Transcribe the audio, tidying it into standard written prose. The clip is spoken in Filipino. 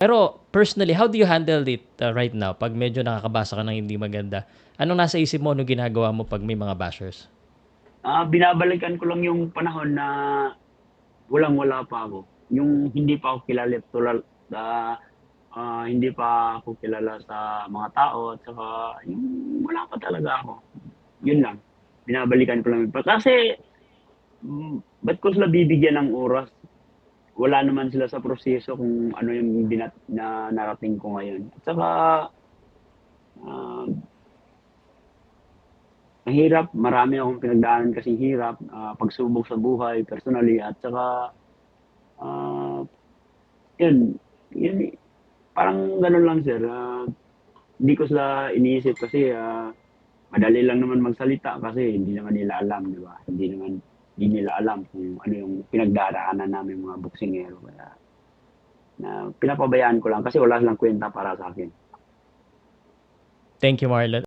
Pero personally, how do you handle it right now pag medyo nakakabasa ka ng hindi maganda? Anong nasa isip mo, anong ginagawa mo pag may mga bashers? Binabalikan ko lang yung panahon na walang-wala pa ako. Yung hindi pa ako kilala ah, hindi pa ako kilala sa mga tao at saka yung wala pa talaga ako. Yun lang. Binabalikan ko lang yun. Kasi ba't ko sila bibigyan ng oras? Wala naman sila sa proseso kung ano yung na narating ko ngayon. At saka ah, mahirap, marami akong pinagdaanan kasing hirap, pagsubok sa buhay personally at saka ah, yun, yun parang gano'n lang sir, hindi ko sila iniisip kasi madali lang naman magsalita kasi hindi naman nila alam, 'di ba? Hindi nila alam kung ano yung pinagdaraanan namin mga boksingero kaya pinapabayaan ko lang kasi wala silang kuwenta para sa akin. Thank you, Marlon.